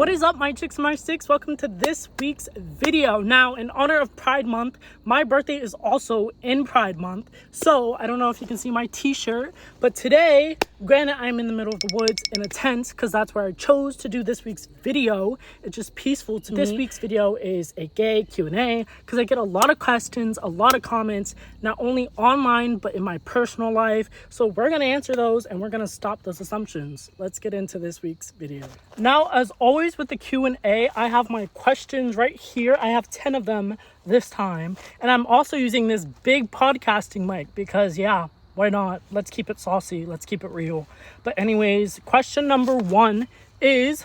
What is up, my chicks and my sticks? Welcome to this week's video. Now, in honor of Pride Month, my birthday is also in Pride Month. So, I don't know if you can see my t-shirt, but today, granted, I'm in the middle of the woods in a tent because that's where I chose to do this week's video. It's just peaceful to me. This week's video is a gay Q&A because I get a lot of questions, a lot of comments, not only online, but in my personal life. So, we're going to answer those and we're going to stop those assumptions. Let's get into this week's video. Now, as always with the Q&A, I have my questions right here. I have 10 of them this time. And I'm also using this big podcasting mic because, yeah, why not? Let's keep it saucy. Let's keep it real. But anyways, question number 1 is,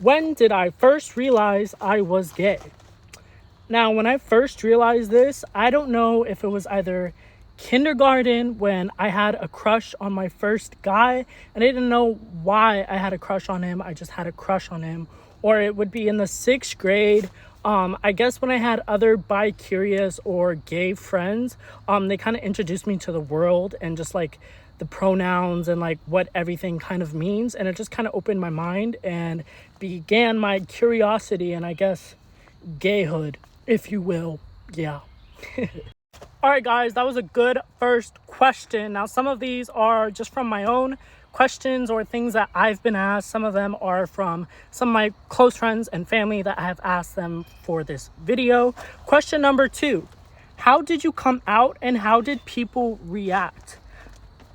when did I first realize I was gay? Now, when I first realized this, I don't know if it was either kindergarten when I had a crush on my first guy and I didn't know why I had a crush on him. I just had a crush on him. Or it would be in the 6th grade. I guess when I had other bi-curious or gay friends, they kind of introduced me to the world and just like the pronouns and like what everything kind of means. And it just kind of opened my mind and began my curiosity and I guess gayhood, if you will. Yeah. All right, guys, that was a good first question. Now, some of these are just from my own questions or things that I've been asked. Some of them are from some of my close friends and family that I have asked them for this video. Question number 2, how did you come out and how did people react?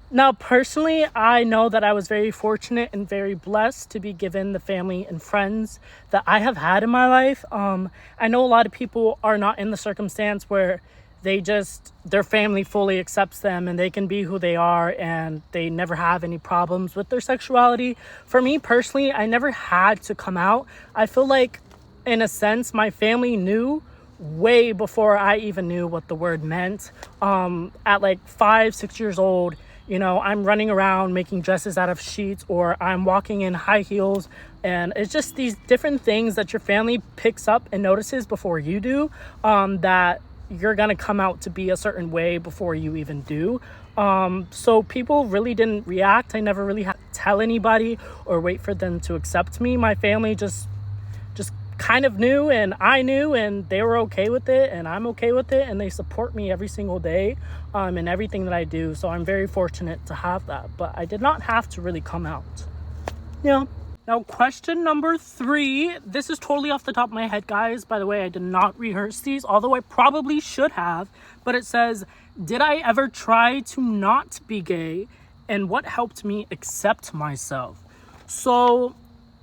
Now, personally, I know that I was very fortunate and very blessed to be given the family and friends that I have had in my life. I know a lot of people are not in the circumstance where their family fully accepts them and they can be who they are and they never have any problems with their sexuality. For me personally, I never had to come out. I feel like, in a sense, my family knew way before I even knew what the word meant. At like 5-6 years old, you know, I'm running around making dresses out of sheets or I'm walking in high heels. And it's just these different things that your family picks up and notices before you do, that you're gonna come out to be a certain way before you even do. So people really didn't react. I never really had to tell anybody or wait for them to accept me. My family just kind of knew and I knew and they were okay with it and I'm okay with it and they support me every single day in everything that I do. So I'm very fortunate to have that, but I did not have to really come out. Yeah. Now, question number 3, this is totally off the top of my head, guys. By the way, I did not rehearse these, although I probably should have. But it says, did I ever try to not be gay? And what helped me accept myself? So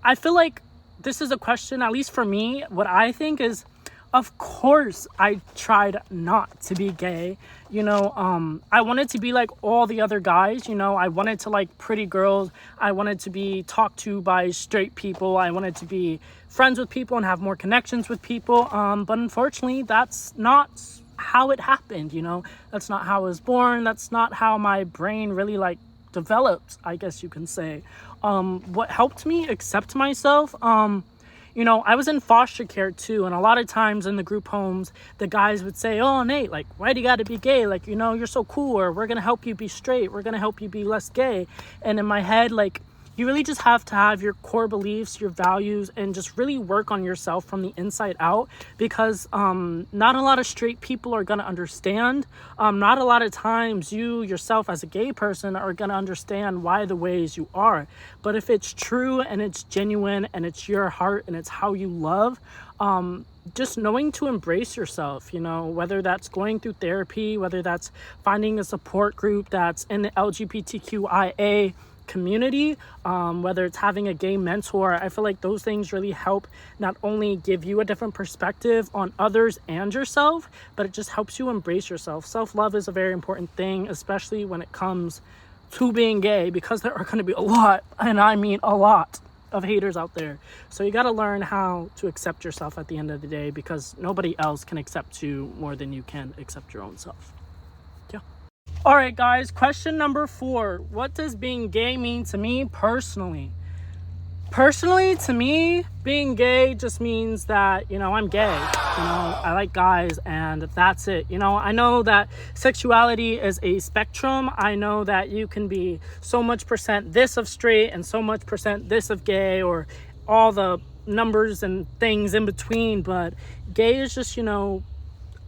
I feel like this is a question, at least for me, what I think is, of course, I tried not to be gay. You know, I wanted to be like all the other guys. You know, I wanted to like pretty girls. I wanted to be talked to by straight people. I wanted to be friends with people and have more connections with people. But unfortunately, that's not how it happened. You know, that's not how I was born. That's not how my brain really like developed, I guess you can say. What helped me accept myself, you know, I was in foster care too, and a lot of times in the group homes, the guys would say, oh, Nate, like, why do you got to be gay? Like, you know, you're so cool, or we're going to help you be straight. We're going to help you be less gay. And in my head, like, you really just have to have your core beliefs, your values, and just really work on yourself from the inside out because not a lot of straight people are going to understand. Not a lot of times you yourself as a gay person are going to understand why the ways you are. But if it's true and it's genuine and it's your heart and it's how you love, just knowing to embrace yourself, you know, whether that's going through therapy, whether that's finding a support group that's in the LGBTQIA community, whether it's having a gay mentor, I feel like those things really help not only give you a different perspective on others and yourself, but it just helps you embrace yourself. Self-love is a very important thing, especially when it comes to being gay, because there are going to be a lot, and I mean a lot, of haters out there. So you got to learn how to accept yourself at the end of the day, because nobody else can accept you more than you can accept your own self. Yeah. All right, guys, question number 4. What does being gay mean to me personally? Personally, to me, being gay just means that, you know, I'm gay. You know, I like guys and that's it. You know, I know that sexuality is a spectrum. I know that you can be so much % this of straight and so much % this of gay, or all the numbers and things in between, but gay is just,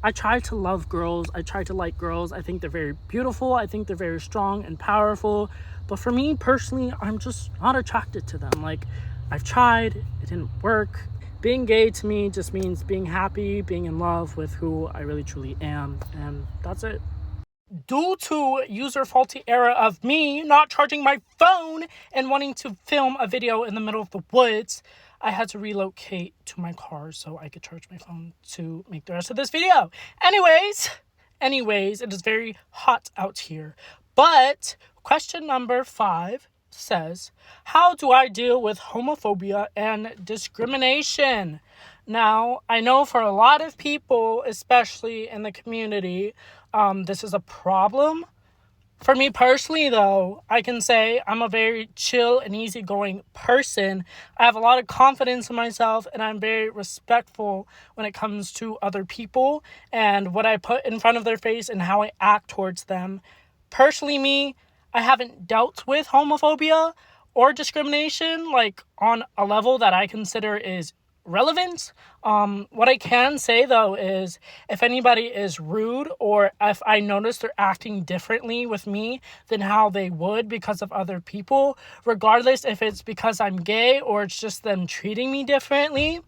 I try to love girls. I try to like girls. I think they're very beautiful. I think they're very strong and powerful. But for me personally, I'm just not attracted to them. Like, I've tried, it didn't work. Being gay to me just means being happy, being in love with who I really truly am. And that's it. Due to user faulty error of me not charging my phone and wanting to film a video in the middle of the woods, I had to relocate to my car so I could charge my phone to make the rest of this video. Anyways, it is very hot out here. But question number 5 says, how do I deal with homophobia and discrimination? Now, I know for a lot of people, especially in the community, this is a problem. For me personally, though, I can say I'm a very chill and easygoing person. I have a lot of confidence in myself, and I'm very respectful when it comes to other people and what I put in front of their face and how I act towards them. Personally, me, I haven't dealt with homophobia or discrimination, like, on a level that I consider is relevant. What I can say though is if anybody is rude or if I notice they're acting differently with me than how they would because of other people, regardless if it's because I'm gay or it's just them treating me differently,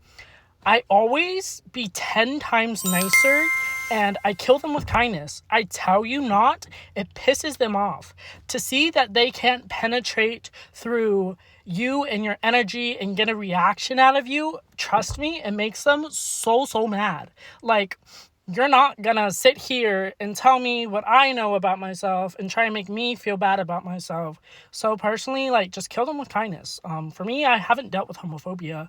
I always be 10 times nicer and I kill them with kindness. I tell you not, it pisses them off to see that they can't penetrate through you and your energy and get a reaction out of you. Trust me, it makes them so mad. Like, you're not gonna sit here and tell me what I know about myself and try and make me feel bad about myself. So personally, like, just kill them with kindness. For me, I haven't dealt with homophobia.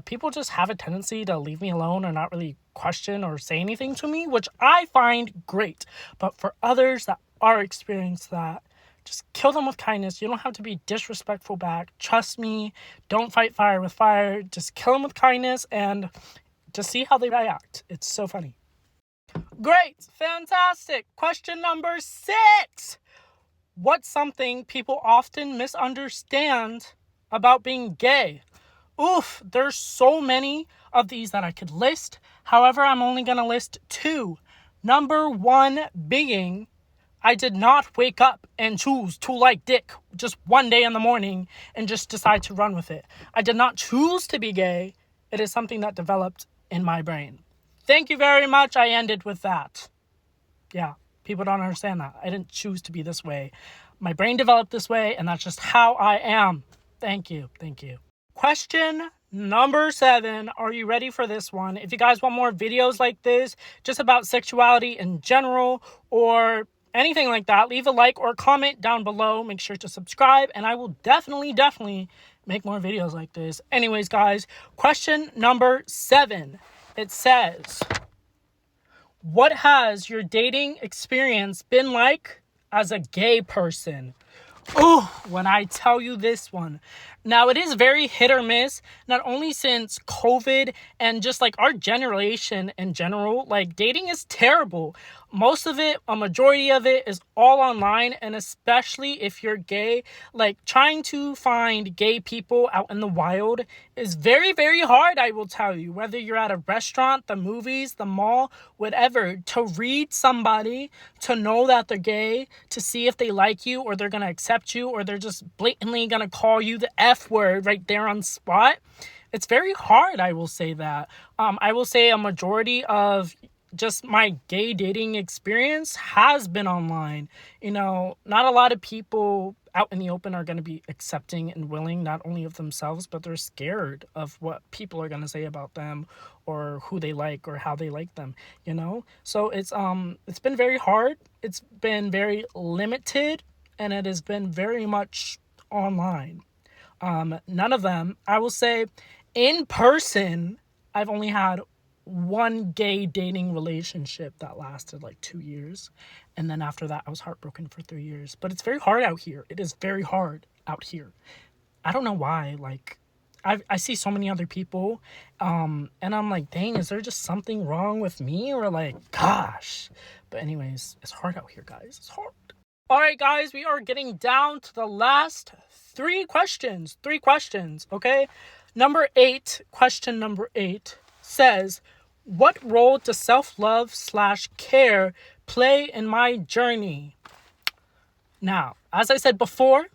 People just have a tendency to leave me alone or not really question or say anything to me, which I find great. But for others that are experiencing that, just kill them with kindness. You don't have to be disrespectful back. Trust me, don't fight fire with fire. Just kill them with kindness and just see how they react. It's so funny. Great, fantastic. Question number 6. What's something people often misunderstand about being gay? Oof, there's so many of these that I could list. However, I'm only going to list 2. Number 1 being, I did not wake up and choose to like dick just one day in the morning and just decide to run with it. I did not choose to be gay. It is something that developed in my brain. Thank you very much. I ended with that. Yeah, people don't understand that. I didn't choose to be this way. My brain developed this way, and that's just how I am. Thank you. Question number 7. Are you ready for this one? If you guys want more videos like this, just about sexuality in general, or anything like that, leave a like or comment down below. Make sure to subscribe, and I will definitely make more videos like this. Anyways, guys, question number 7. It says, what has your dating experience been like as a gay person? Oh, when I tell you this one. Now, it is very hit or miss, not only since COVID and just like our generation in general. Like, dating is terrible. Most of it, a majority of it is all online, and especially if you're gay, like, trying to find gay people out in the wild is very hard, I will tell you. Whether you're at a restaurant, the movies, the mall, whatever, to read somebody, to know that they're gay, to see if they like you or they're going to accept you or they're just blatantly going to call you the F word right there on spot. It's very hard, I will say that. I will say a majority of just my gay dating experience has been online. Not a lot of people out in the open are going to be accepting and willing, not only of themselves, but they're scared of what people are going to say about them or who they like or how they like them, So it's been very hard. It's been very limited, and it has been very much online. None of them, I will say, in person, I've only had one gay dating relationship that lasted like 2 years. And then after that, I was heartbroken for 3 years. But it's very hard out here. It is very hard out here. I don't know why. Like, I see so many other people, and I'm like, dang, is there just something wrong with me? Or like, gosh. But anyways, it's hard out here, guys. It's hard. All right, guys, we are getting down to the last 3 questions. 3 questions, okay? Question number 8 says, what role does self-love/care play in my journey? Now, as I said before,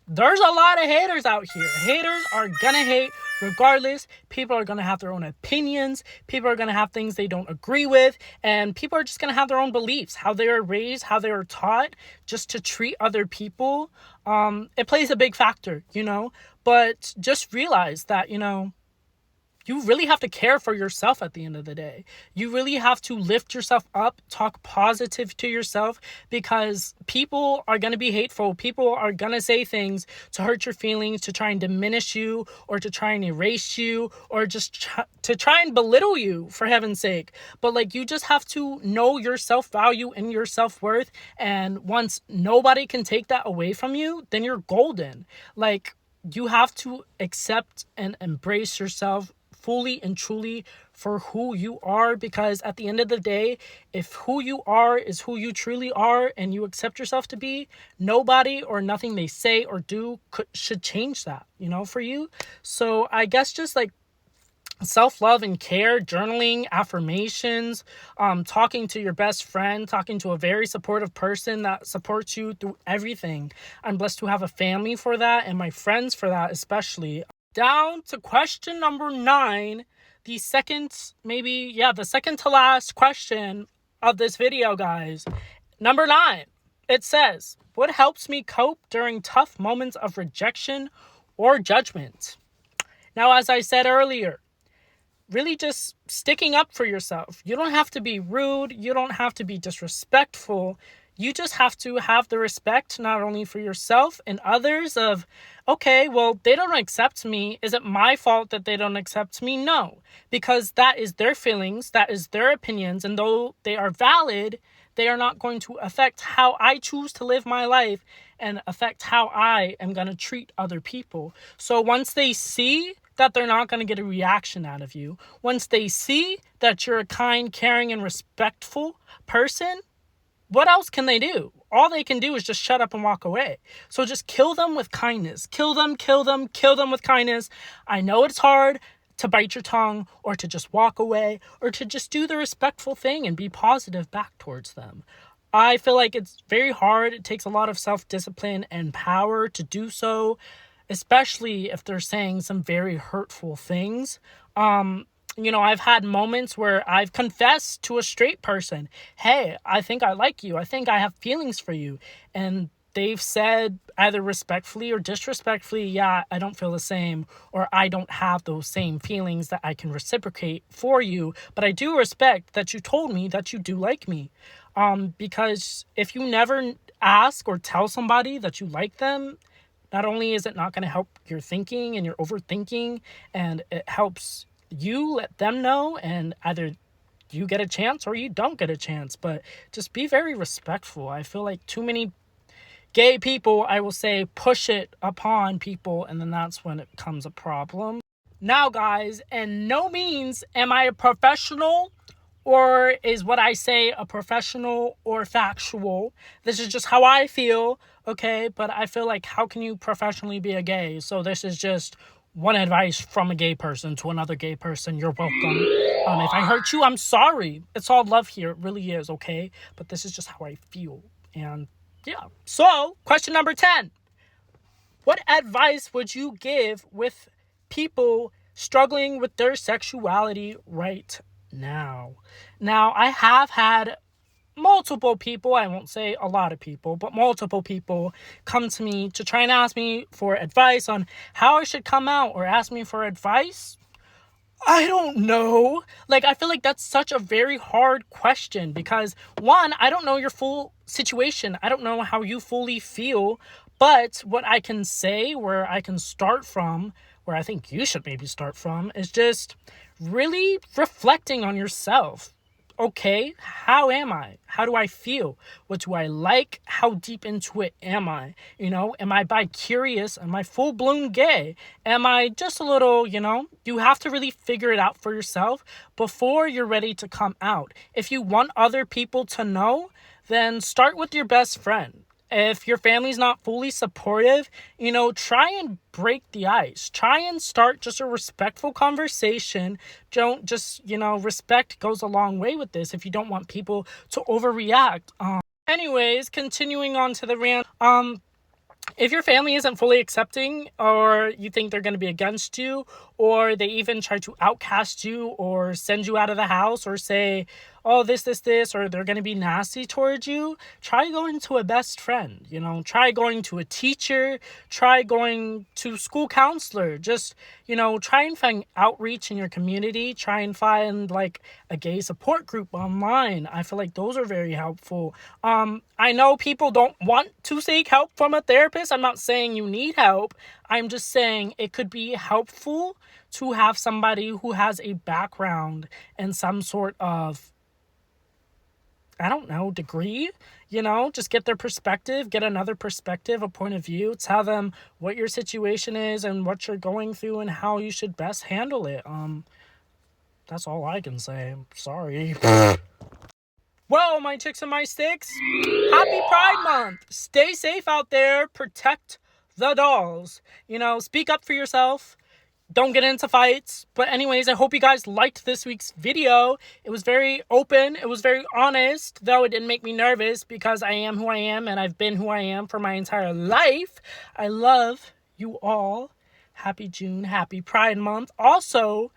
there's a lot of haters out here. Haters are gonna hate regardless. People are gonna have their own opinions. People are gonna have things they don't agree with. And people are just gonna have their own beliefs, how they were raised, how they were taught just to treat other people. It plays a big factor, But just realize that, you really have to care for yourself at the end of the day. You really have to lift yourself up, talk positive to yourself, because people are going to be hateful. People are going to say things to hurt your feelings, to try and diminish you, or to try and erase you, or just to try and belittle you, for heaven's sake. But you just have to know your self-value and your self-worth. And once nobody can take that away from you, then you're golden. You have to accept and embrace yourself fully and truly for who you are, because at the end of the day, if who you are is who you truly are and you accept yourself to be, nobody or nothing they say or do should change that, for you. So I guess just self-love and care, journaling, affirmations, talking to your best friend, talking to a very supportive person that supports you through everything. I'm blessed to have a family for that, and my friends for that especially. Down to question number 9, the second to last question of this video, guys. Number 9, it says, what helps me cope during tough moments of rejection or judgment? Now, as I said earlier, really just sticking up for yourself. You don't have to be rude. You don't have to be disrespectful. You just have to have the respect not only for yourself and others of, okay, well, they don't accept me. Is it my fault that they don't accept me? No, because that is their feelings, that is their opinions, and though they are valid, they are not going to affect how I choose to live my life and affect how I am going to treat other people. So once they see that they're not going to get a reaction out of you, once they see that you're a kind, caring, and respectful person, what else can they do? All they can do is just shut up and walk away. So just kill them with kindness. Kill them with kindness. I know it's hard to bite your tongue or to just walk away or to just do the respectful thing and be positive back towards them. I feel like it's very hard. It takes a lot of self-discipline and power to do so, especially if they're saying some very hurtful things. I've had moments where I've confessed to a straight person, hey, I think I like you. I think I have feelings for you. And they've said either respectfully or disrespectfully, yeah, I don't feel the same, or I don't have those same feelings that I can reciprocate for you. But I do respect that you told me that you do like me. Because if you never ask or tell somebody that you like them, not only is it not going to help your thinking and your overthinking, and it helps you let them know, and either you get a chance or you don't get a chance. But just be very respectful. I feel like too many gay people, I will say, push it upon people, and then that's when it becomes a problem. Now, guys, in no means am I a professional, or is what I say a professional or factual. This is just how I feel, okay? But I feel like, how can you professionally be a gay? So this is just one advice from a gay person to another gay person. You're welcome. If I hurt you, I'm sorry. It's all love here. It really is, okay? But this is just how I feel. And yeah. So, question number 10. What advice would you give with people struggling with their sexuality right now? Now, I have had multiple people, I won't say a lot of people, but multiple people come to me to try and ask me for advice on how I should come out, or ask me for advice. I don't know. I feel like that's such a very hard question because, one, I don't know your full situation. I don't know how you fully feel, but what I can say, where I can start from, where I think you should maybe start from, is just really reflecting on yourself. Okay, how am I? How do I feel? What do I like? How deep into it am I? Am I bi-curious? Am I full-blown gay? Am I just a little, you have to really figure it out for yourself before you're ready to come out. If you want other people to know, then start with your best friend. If your family's not fully supportive, try and break the ice. Try and start just a respectful conversation. Don't just, respect goes a long way with this if you don't want people to overreact. Anyways, continuing on to the rant. If your family isn't fully accepting, or you think they're going to be against you, or they even try to outcast you or send you out of the house or say, oh, this, or they're going to be nasty towards you, try going to a best friend, try going to a teacher, try going to school counselor, just, try and find outreach in your community, try and find like a gay support group online. I feel like those are very helpful. I know people don't want to seek help from a therapist. I'm not saying you need help. I'm just saying it could be helpful to have somebody who has a background and some sort of, degree, just get their perspective, get another perspective, a point of view, tell them what your situation is and what you're going through and how you should best handle it. That's all I can say. Sorry. Well, my chicks and my sticks, happy Pride Month. Stay safe out there. Protect the dolls. Speak up for yourself. Don't get into fights. But anyways, I hope you guys liked this week's video. It was very open. It was very honest, though it didn't make me nervous because I am who I am and I've been who I am for my entire life. I love you all. Happy June. Happy Pride Month. Also,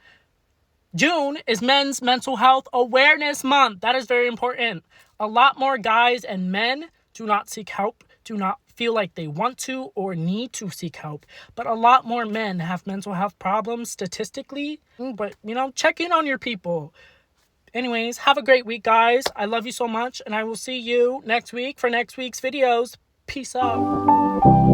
June is Men's Mental Health Awareness Month. That is very important. A lot more guys and men do not seek help, do not feel like they want to or need to seek help. But a lot more men have mental health problems statistically. But, check in on your people. Anyways, have a great week, guys. I love you so much, and I will see you next week for next week's videos. Peace out.